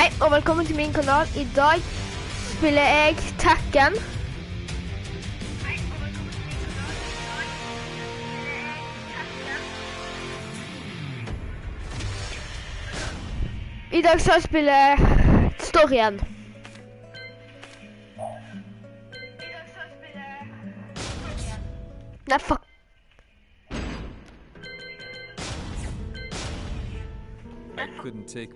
Hei og velkommen til min kanal. I dag spiller jeg Tekken. I dag skal jeg spille storyen. Nei, fuck. I couldn't take...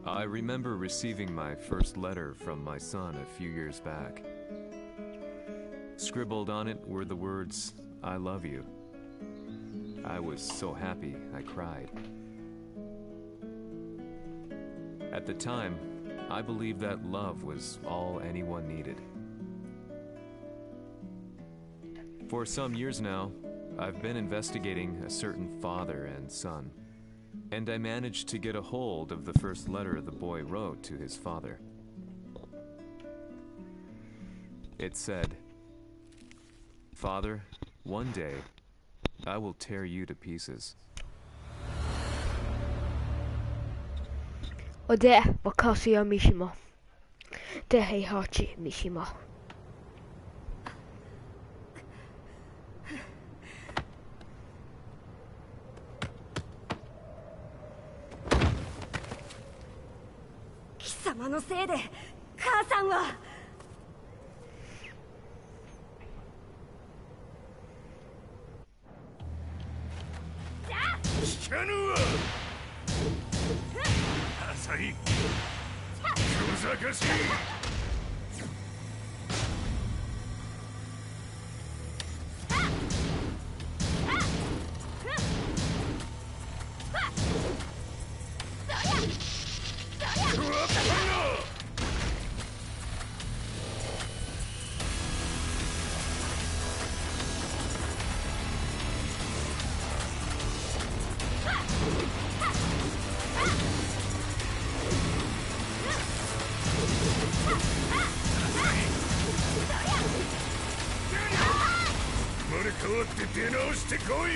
I remember receiving my first letter from my son a few years back. Scribbled on it were the words, "I love you." I was so happy I cried. At the time, I believed that love was all anyone needed. For some years now, I've been investigating a certain father and son, and I managed to get a hold of the first letter the boy wrote to his father. It said, "Father, one day, I will tear you to pieces." Og det var Kazuya Mishima. Det er Heihachi Mishima. Kisamaのせいで母さんは聞かぬわ浅い小賢しい変わって出直してこい。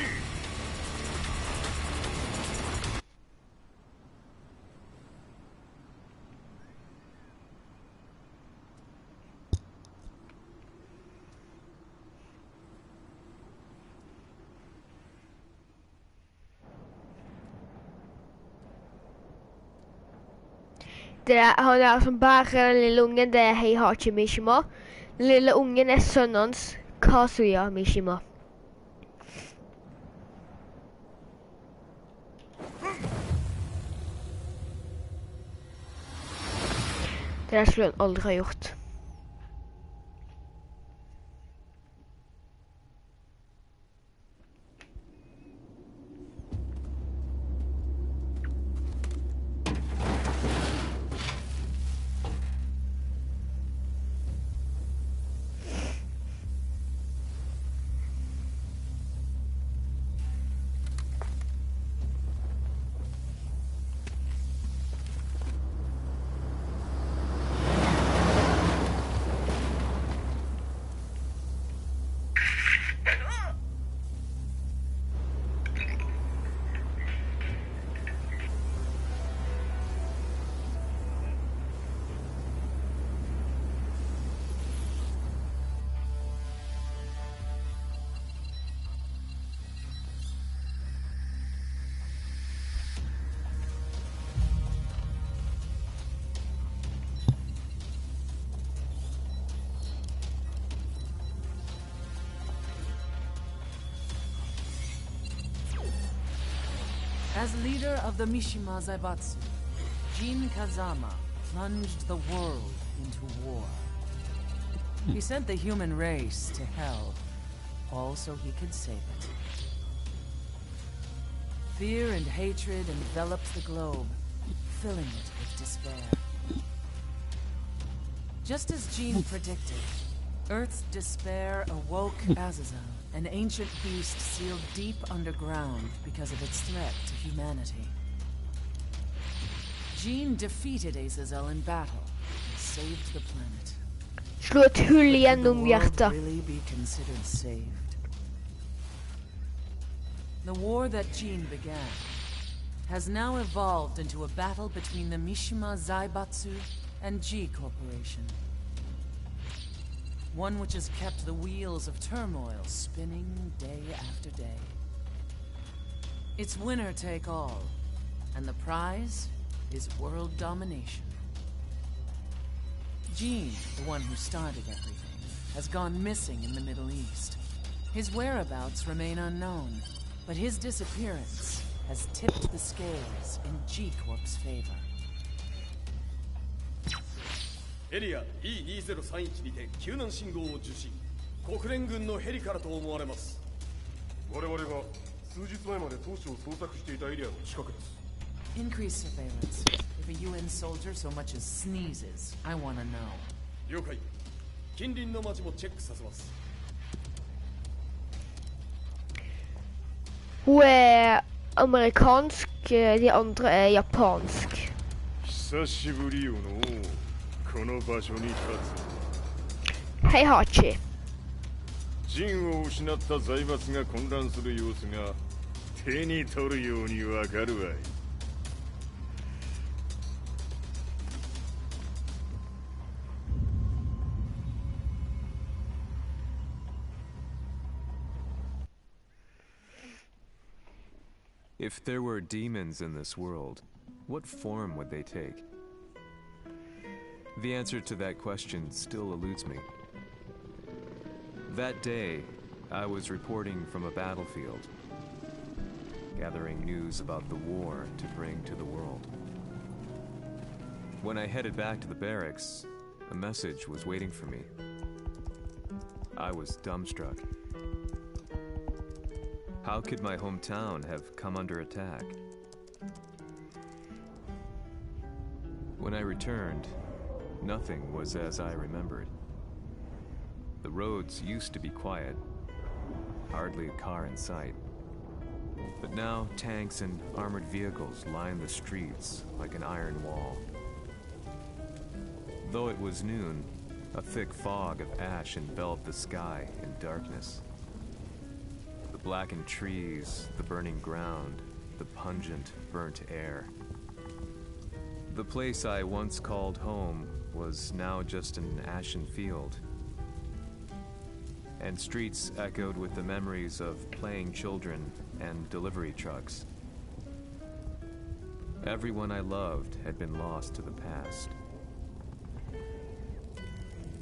Han er som bærer den lille ungen, det er Heihachi Mishima. Den lille ungen er sønnen hans, Kazuya Mishima. Det der skulle han aldri ha gjort. As leader of the Mishima Zaibatsu, Jin Kazama plunged the world into war. He sent the human race to hell, all so he could save it. Fear and hatred enveloped the globe, filling it with despair. Just as Jin predicted, Earth's despair awoke Azazel, an ancient beast sealed deep underground because of its threat to humanity. Jean defeated Azazel in battle and saved the planet. Slå ett hull But could the genom world hjärtat. really be considered saved? The war that Jean began has now evolved into a battle between the Mishima Zaibatsu and G Corporation. One which has kept the wheels of turmoil spinning day after day. It's winner take all, and the prize is world domination. Jean, the one who started everything, has gone missing in the Middle East. His whereabouts remain unknown, but his disappearance has tipped the scales in G-Corp's favor. エリア E2031 にて救難信号を受信。国連軍のヘリからと思われます。我々が数日前まで当初を捜索していたエリアの近くです。 Increase surveillance. If a UN soldier so much as sneezes, I want to know. 了解。近隣の町もチェックさせます。 Hun är amerikansk, de andra är japansk. 久しぶりよのこの場所に立つ。 Hej Hachi. 陣を失った財閥が混乱する様子が手に取るようにわかるわい。 If there were demons in this world, what form would they take? The answer to that question still eludes me. That day, I was reporting from a battlefield, gathering news about the war to bring to the world. When I headed back to the barracks, a message was waiting for me. I was dumbstruck. How could my hometown have come under attack? When I returned, nothing was as I remembered. The roads used to be quiet, hardly a car in sight. But now tanks and armored vehicles line the streets like an iron wall. Though it was noon, a thick fog of ash enveloped the sky in darkness. The blackened trees, the burning ground, the pungent, burnt air. The place I once called home was now just an ashen field. And streets echoed with the memories of playing children and delivery trucks. Everyone I loved had been lost to the past.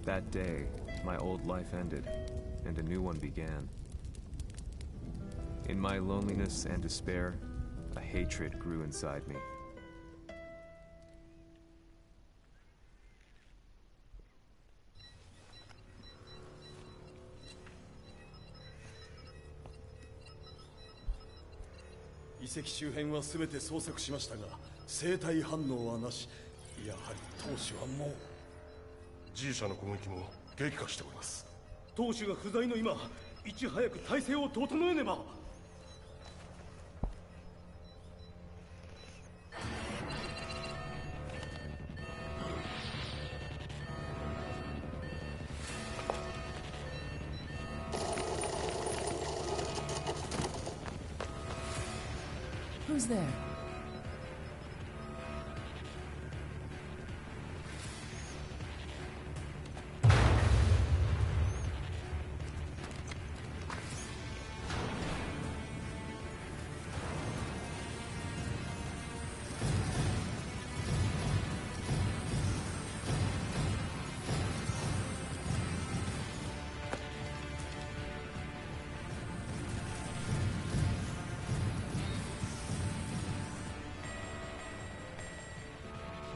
That day, my old life ended, and a new one began. In my loneliness and despair, a hatred grew inside me. The 遺跡周辺は全て捜索しましたが、生体反応はなし。やはり当主はもう。G 社の攻撃も激化しております。当主が不在の今、いち早く体制を整えねば。Who's there?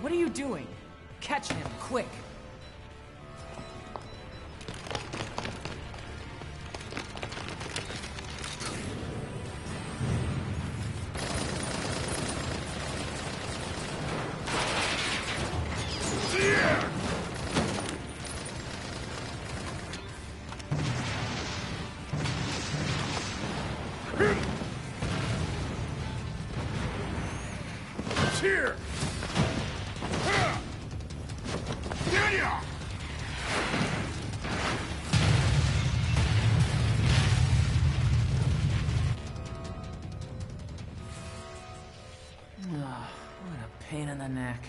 What are you doing? Catch him, quick! neck.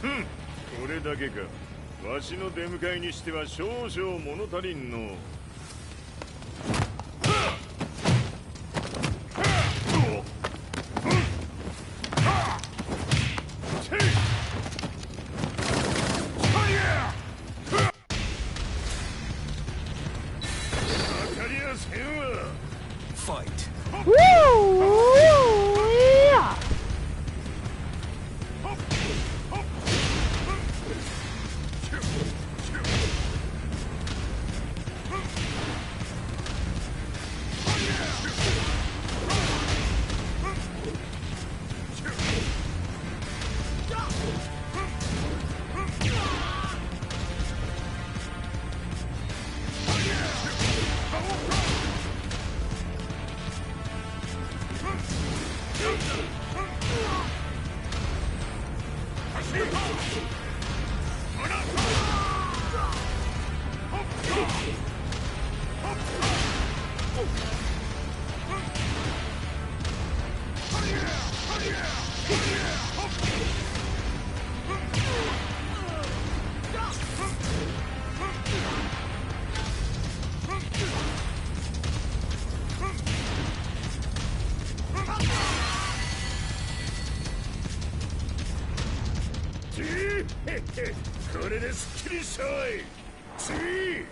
Hmm. これだけか。わしの出迎えにしては少々物足りんの。Fight. Woo! Yeah.これですっきりしたわい。次。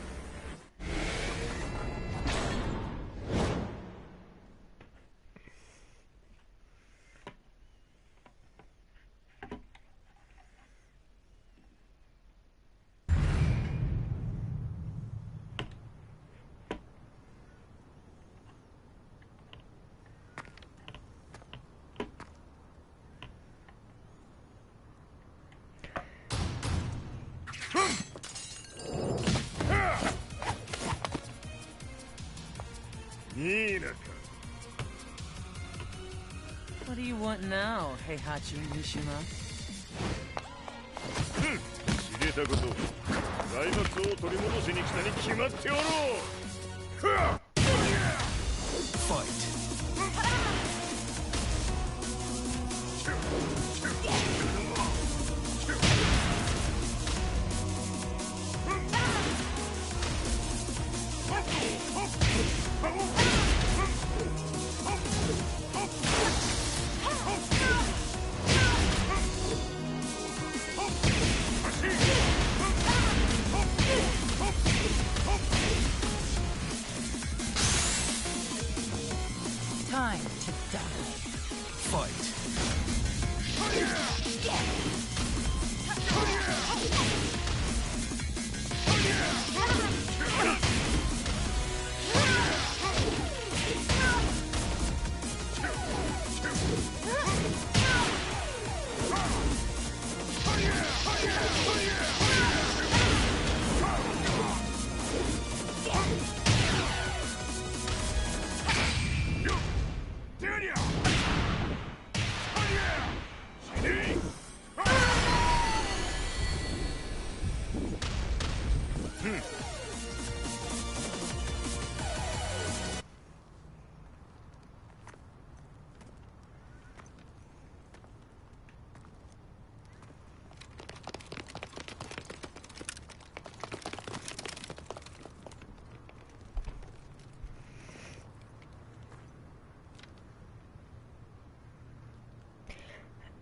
いいなか。What do you want now, Heihachi Mishima? 知れたこと。財閥を取り戻しに来たに決まっておろう。Fight. Time to die. Fight.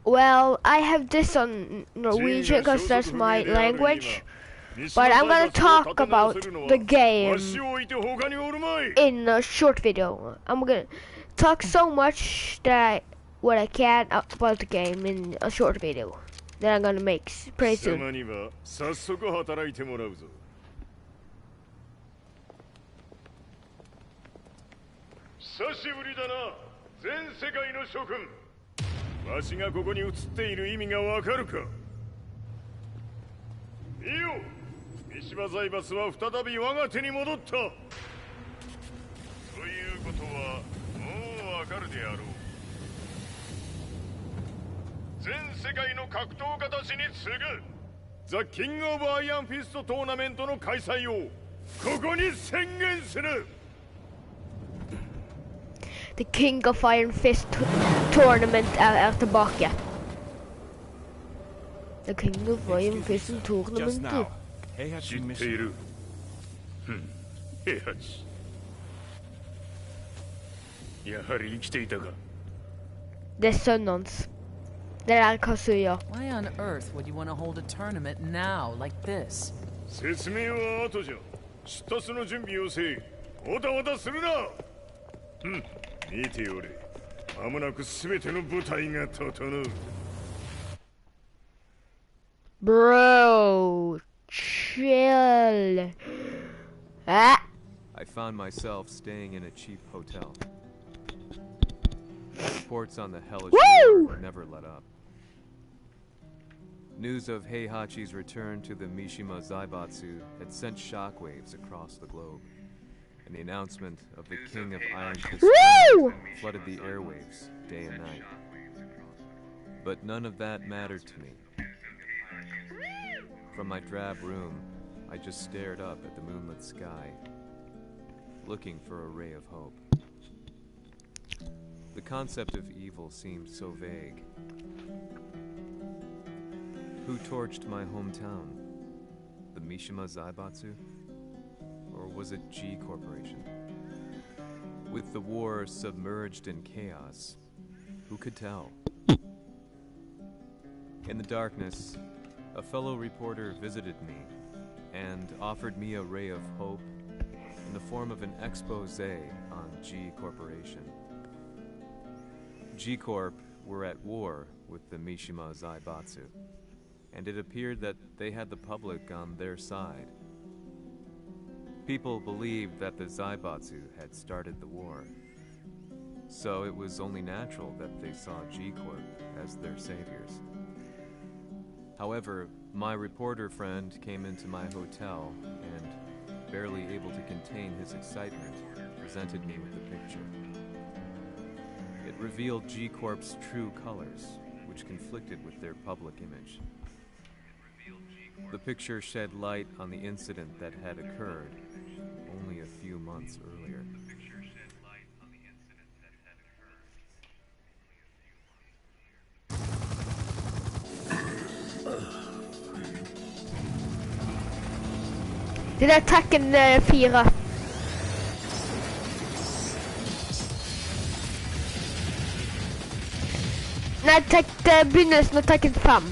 Well, I have this on Norwegian because that's my language. But I'm gonna talk about the game in a short video. I'm gonna talk so much that what I can about the game in a short video that I'm gonna make pretty soon. 様には早速働いてもらうぞ。久しぶりだな、全世界の諸君。わしがここに映っている意味がわかるか。見よ、三島財閥は再び我が手に戻った。ということはもうわかるであろう。全世界の格闘家たちに次ぐザ・キング・オブ・アイアンフィストトーナメントの開催をここに宣言する。 The King of Iron Fist Tournament är tillbaka. The King of Iron Fist Tournament. 知っている。平八。やはり生きていたか。 Det är Sönnons. Det där Kazuya. Why on earth would you want to hold a tournament now, like this? 説明は後じゃ。出立の準備をせい。おたおたするな。見ておれ。間もなく全ての部隊が整う。 Bro, chill. Ah. I found myself staying in a cheap hotel. Reports on the hellish war never let up. News of Heihachi's return to the Mishima Zaibatsu had sent shockwaves across the globe, and the announcement of the King of Iron Fist flooded the airwaves day and night. But none of that mattered to me. From my drab room, I just stared up at the moonlit sky, looking for a ray of hope. The concept of evil seemed so vague. Who torched my hometown? The Mishima Zaibatsu? Or was it G Corporation? With the war submerged in chaos, who could tell? In the darkness, a fellow reporter visited me and offered me a ray of hope in the form of an expose on G Corporation. G Corp were at war with the Mishima Zaibatsu, and it appeared that they had the public on their side. People believed that the Zaibatsu had started the war, so it was only natural that they saw G Corp as their saviors. However, my reporter friend came into my hotel and, barely able to contain his excitement, presented me with the picture. It revealed G Corp's true colors, which conflicted with their public image. The picture shed light on the incident that had occurred only a few months earlier. Det där Tekken 4. Nej, begynnelsen av Tekken 5.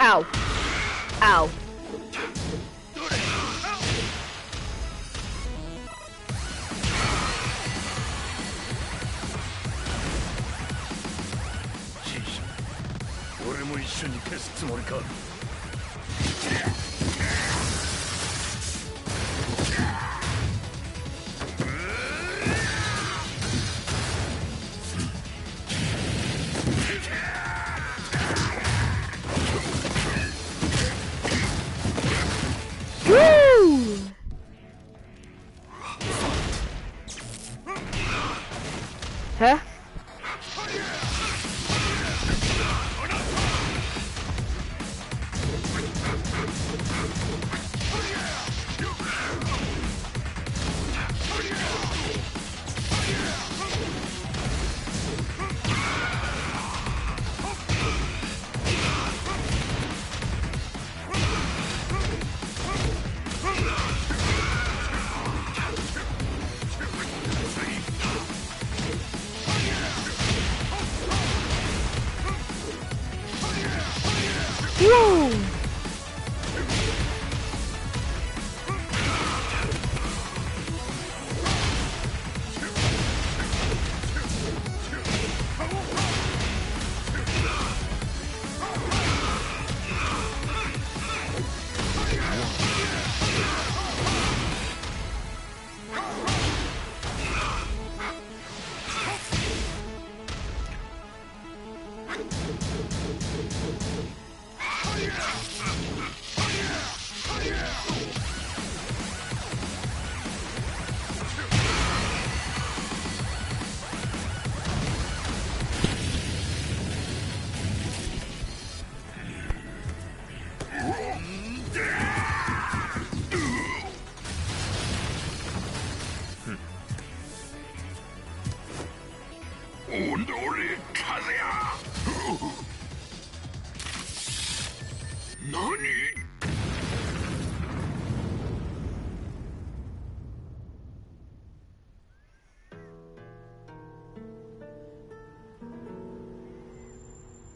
Ow. Ow. Woo!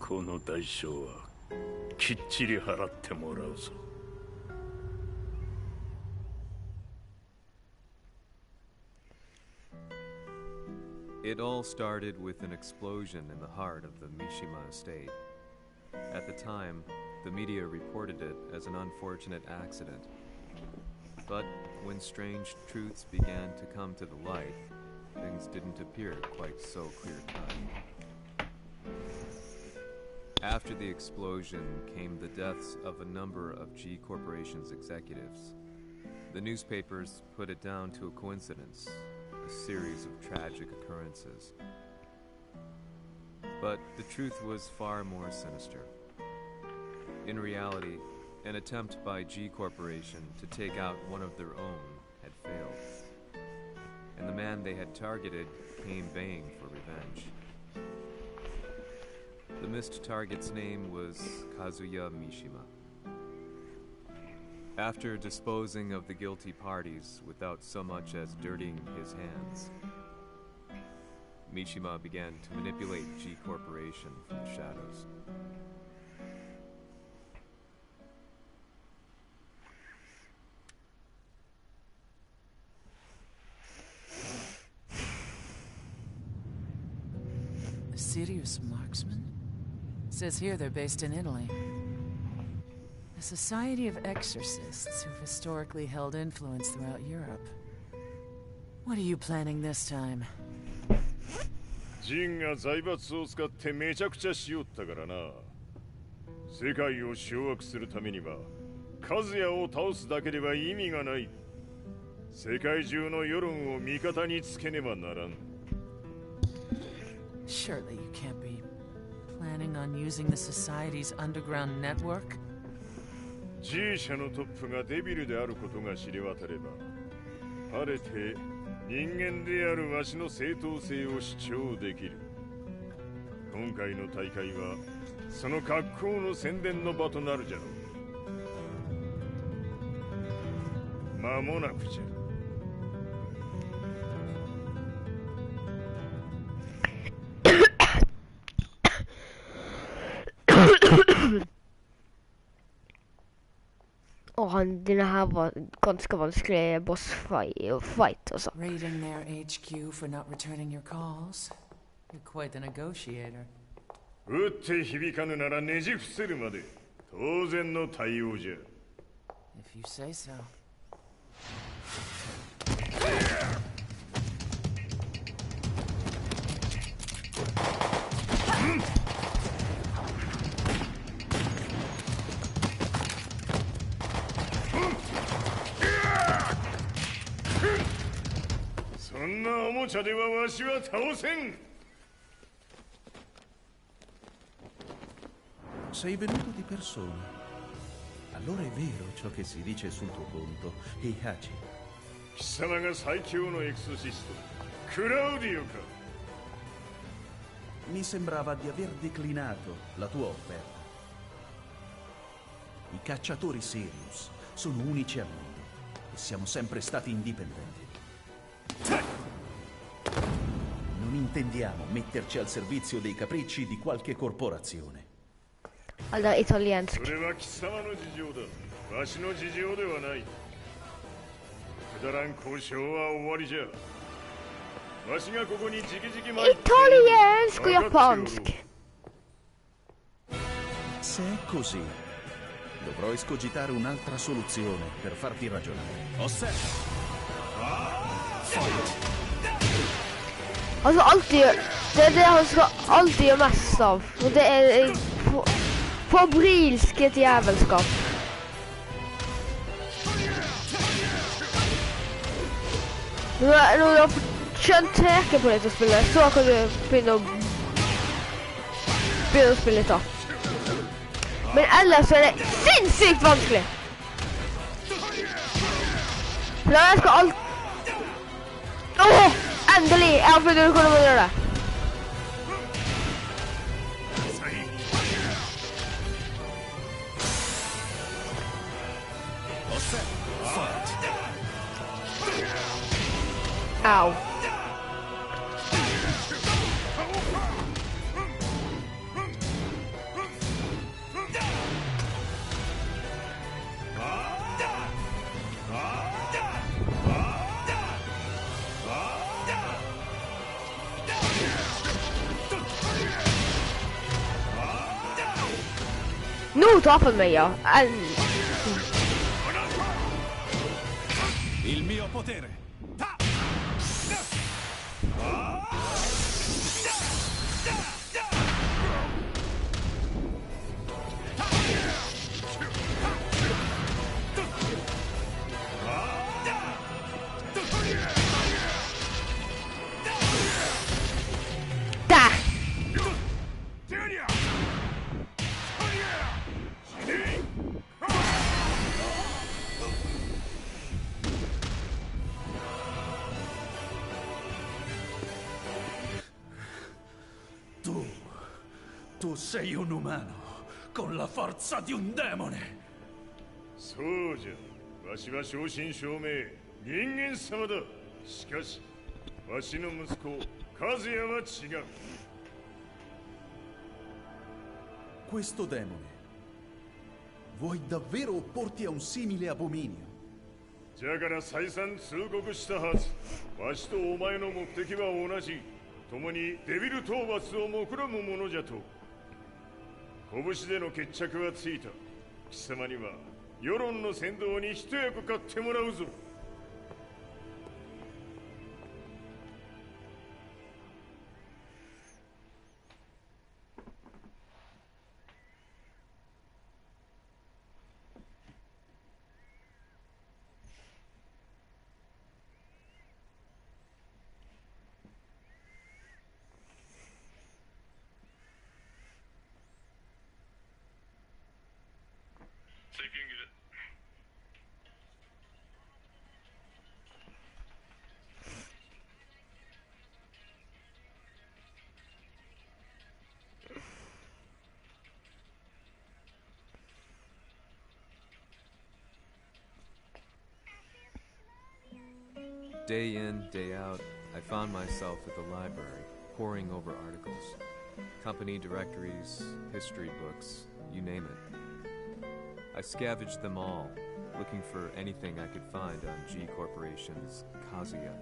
この代償はきっちり払ってもらうぞ。It all started with an explosion in the heart of the Mishima estate. At the time, the media reported it as an unfortunate accident. But when strange truths began to come to the light, things didn't appear quite so clear-cut. After the explosion came the deaths of a number of G Corporation's executives. The newspapers put it down to a coincidence, a series of tragic occurrences. But the truth was far more sinister. In reality, an attempt by G Corporation to take out one of their own had failed, and the man they had targeted came baying for revenge. The missed target's name was Kazuya Mishima. After disposing of the guilty parties without so much as dirtying his hands, Mishima began to manipulate G Corporation from the shadows. A serious marksman? Says here they're based in Italy. A society of exorcists who've historically held influence throughout Europe. What are you planning this time? ジンが財閥を使ってめちゃくちゃしよったからな。世界を掌握するためにはカズヤを倒すだけでは意味がない。世界中の世論を味方につけねばならん。Surely you can't be planning on using the society's underground network? G 社のトップがデビルであることが知れ渡れば、晴れて人間であるわしの正当性を主張できる。今回の大会はその格好の宣伝の場となるじゃろう。間もなくじゃ。Och den här var ganska vansklig bossfight och så. Raiding their HQ for not returning your calls. You're quite the negotiator. 撃って響かぬならねじ伏せるまで当然の対応じゃ。If you say so. そんなおもちゃではわしは倒せん。Sei venuto di persona. Allora è vero ciò che si dice sul tuo conto, Heihachi. 貴様が最強のエクソシスト、クラウディオか。Mi sembrava di aver declinato la tua offerta. I cacciatori Sirius sono unici al mondo e siamo sempre stati indipendenti. Non intendiamo metterci al servizio dei capricci di qualche corporazione. Alla italiensk. それは貴様の事情だ。わしの事情ではない。くだらん交渉は終わりじゃ。わしがここにじきじき参って Italiensk och japansk. Se è così, dovrò escogitare un'altra soluzione per farti ragionare. Osserva! Alltså alltid, det är det han ska alltid göra mest av. Och det är fabrilskt jävelskap. Nu har jag kört tecken på detta spelet, så kan du börja spela lite. Men ellers är det sinnssykt vanskelig. För jag ska allt... Åh! Endelig! Jeg har funnet ut hvordan man gjør det. Au. Nu tappade mig jag. Il mio potere! Tu sei un umano con la forza di un demone. そうじゃ。わしは正真正銘人間様だ。しかしわしの息子和也は違う。 Questo demone, vuoi davvero opporti a un simile abominio? じゃから再三通告したはず。わしとお前の目的は同じ。共にデビル討伐を目論むものじゃと。拳での決着はついた。貴様には世論の先導に一役買ってもらうぞ。Day in, day out, I found myself at the library, poring over articles. Company directories, history books, you name it. I scavenged them all, looking for anything I could find on G Corporation's Kazuya,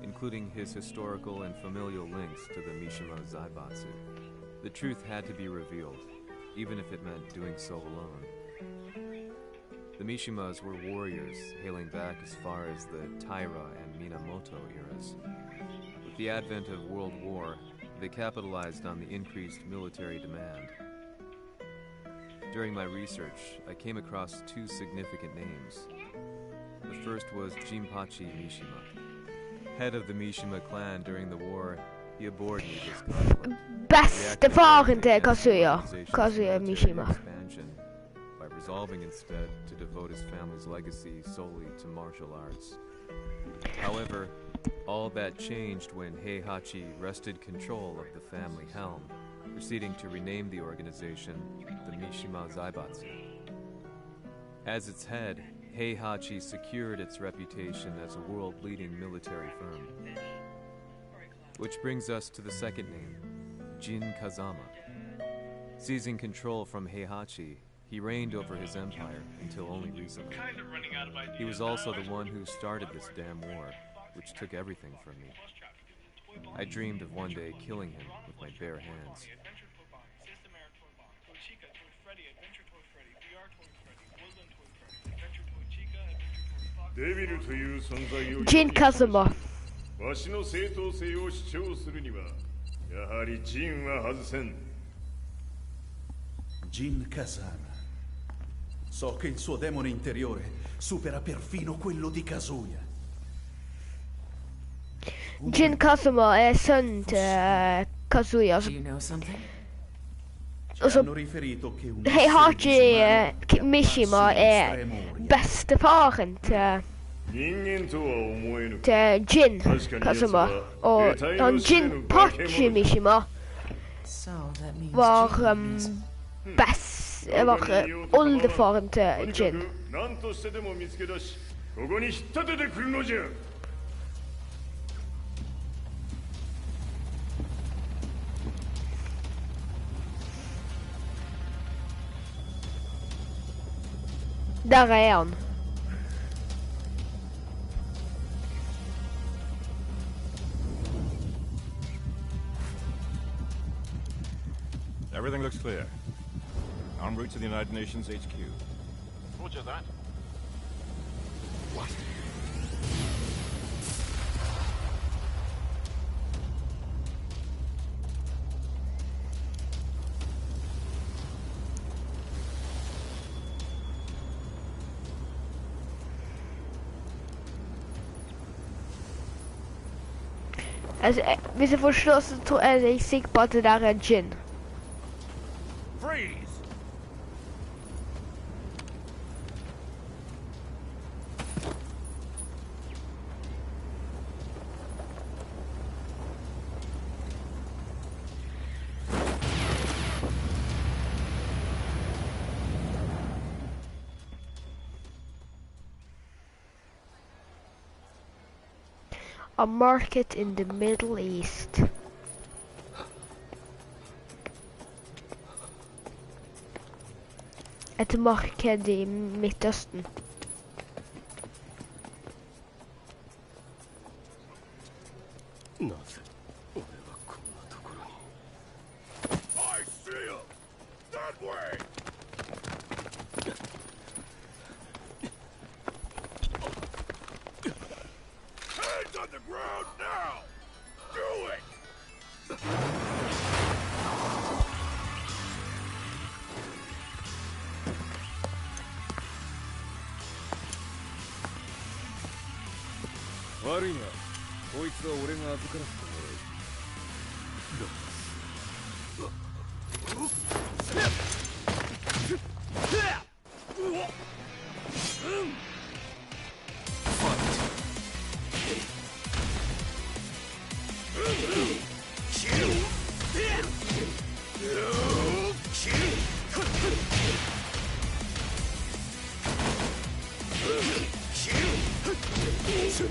including his historical and familial links to the Mishima Zaibatsu. The truth had to be revealed, even if it meant doing so alone. The Mishimas were warriors hailing back as far as the Taira and Minamoto eras. With the advent of World War, they capitalized on the increased military demand. During my research, I came across two significant names. The first was Jinpachi Mishima. Head of the Mishima clan during the war, he abhorred needless conflict. Bäste faren till Kazuya Mishima. By resolving instead to devote his family's legacy solely to martial arts. However, all that changed when Heihachi wrested control of the family helm, proceeding to rename the organization the Mishima Zaibatsu. As its head, Heihachi secured its reputation as a world-leading military firm. Which brings us to the second name, Jin Kazama. Seizing control from Heihachi, he reigned over his empire until only recently. He was also the one who started this damn war, which took everything from me. I dreamed of one day killing him with my bare hands. Jin Kazuma. わしの正当性を主張するにはやはりジンは外せん。 Jin Kazama. So che il suo demone interiore supera perfino quello di Kazuya. Jin Kazuma är son till Kazuya. Do you know something? Och Hanno riferito che un Heihachi Mishima är bestefaren till Jin Kazuma. Och Jin Pachi Mishima So that means var Jin var oldefaren till Jin. 何としてでも見つけ出しここに引っ立ててくるのじゃ。 Där är han. Everything looks clear. En route to the United Nations HQ. Roger that. What? Alltså, hvis jag förstår så tror jag är säker på att det där är Jin. Freeze! A market in the Middle East. Ett marked i Midtøsten. I see him! That way! Hands on the ground now! Do it!悪いな。こいつは俺が預からせてもらう。 Hands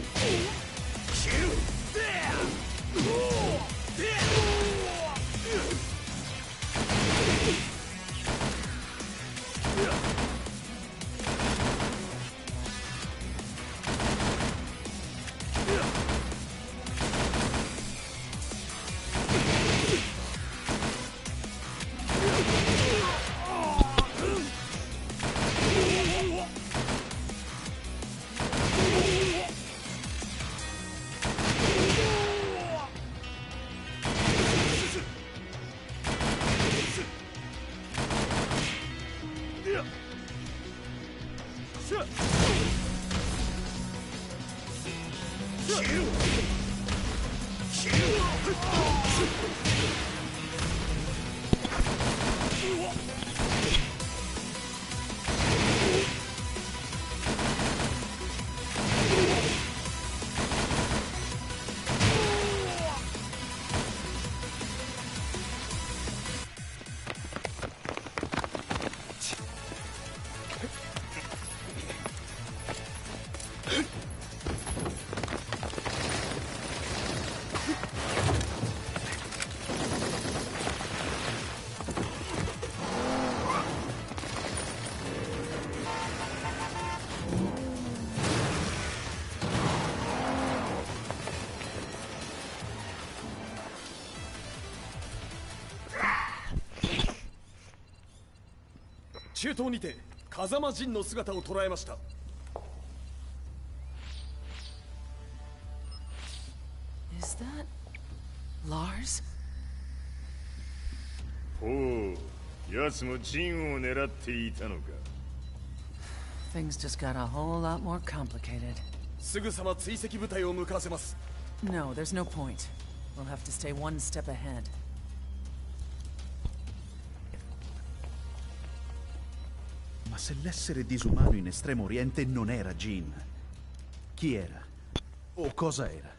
中東にて風間陣の姿を捉えました。Is that Lars? ほう、奴も陣を狙っていたのか。Things just got a whole lot more complicated. すぐさま追跡部隊を向かわせます。No, there's no point. We'll have to stay one step ahead. Ma se l'essere disumano in Estremo Oriente non era Jin, chi era? O cosa era?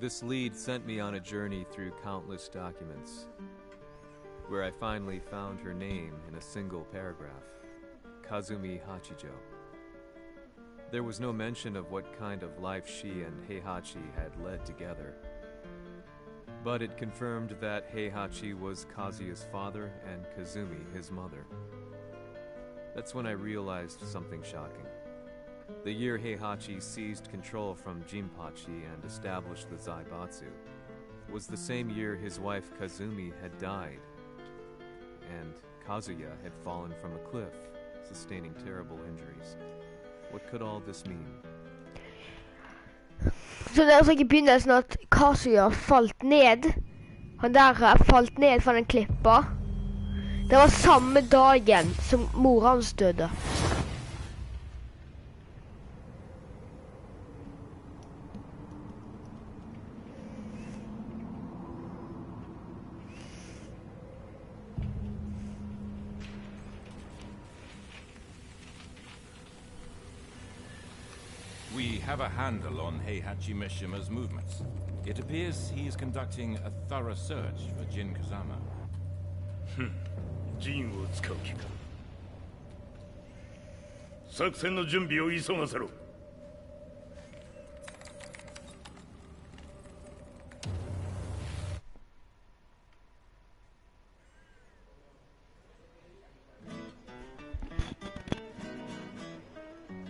This lead sent me on a journey through countless documents, where I finally found her name in a single paragraph, Kazumi Hachijo. There was no mention of what kind of life she and Heihachi had led together, but it confirmed that Heihachi was Kazuya's father and Kazumi his mother. That's when I realized something shocking. The year Heihachi seized control from Jinpachi and established the Zaibatsu was the same year his wife Kazumi had died, and Kazuya had fallen from a cliff, sustaining terrible injuries. What could all this mean? Så det er altså ikke i begynnelsen at Kazuya falt ned. Han der falt ned fra den klippa. Det var samme dagen som mor hans døde. We have a handle on Heihachi Mishima's movements. It appears he is conducting a thorough search for Jin Kazama. ジンを使う気か。作戦の準備を急がせろ。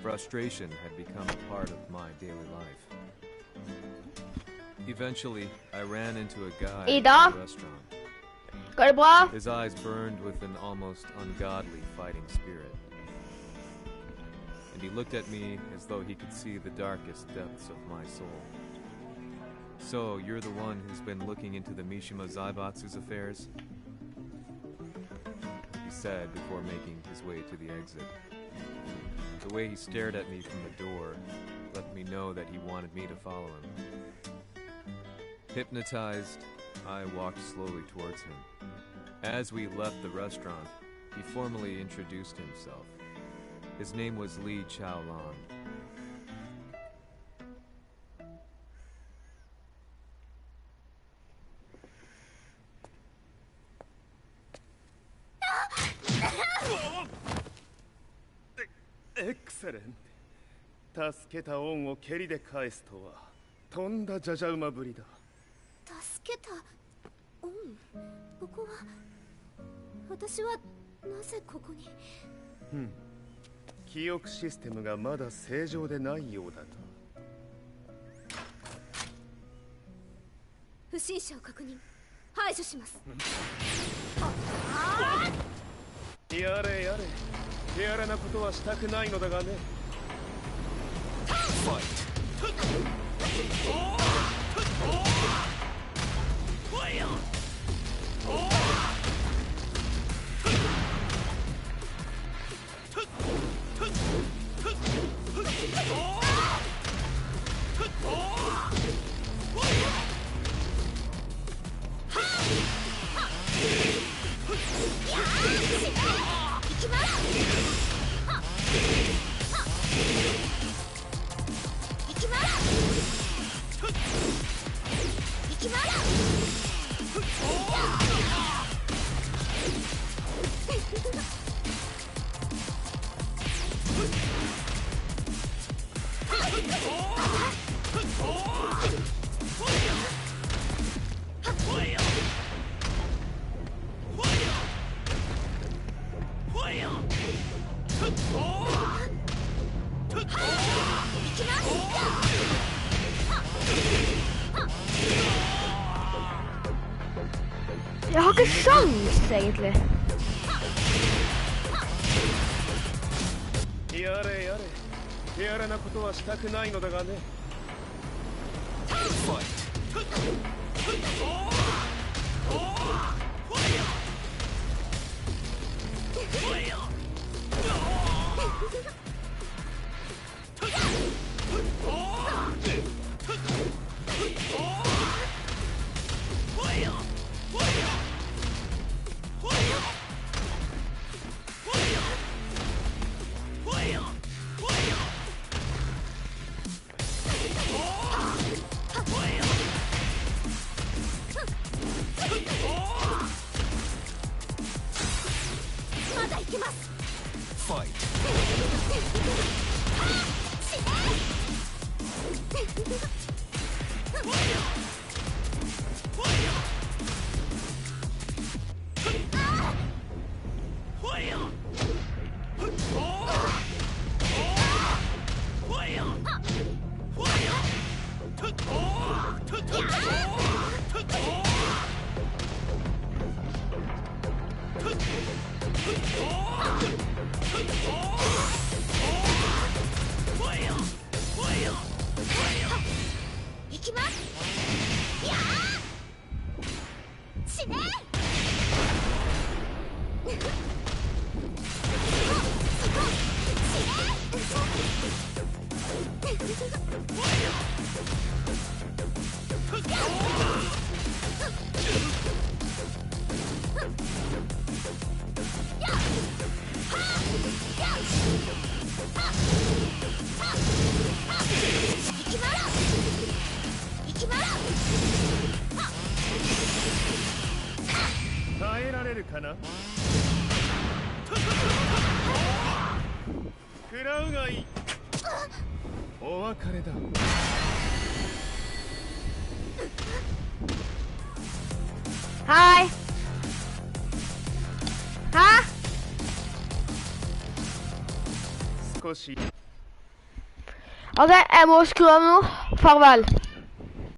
Frustration had become a part of my daily life. Eventually, I ran into a guy in a restaurant. Går det bra? His eyes burned with an almost ungodly fighting spirit. And he looked at me as though he could see the darkest depths of my soul. So, you're the one who's been looking into the Mishima Zaibatsu's affairs? He said before making his way to the exit. The way he stared at me from the door let me know that he wanted me to follow him. Hypnotized, I walked slowly towards him. As we left the restaurant, he formally introduced himself. His name was Li Chaolan. Excellent. 助けた恩を蹴りで返すとはとんだじゃじゃ馬ぶりだ。助けた恩？ここは私はなぜここに？記憶システムがまだ正常でないようだと。不審者を確認。排除します。やれやれ。手荒なことはしたくないのだがね。Jeg har ikke sjans, egentlig. Hej. Hæ? Okay, jeg må skru av nå. Farvel.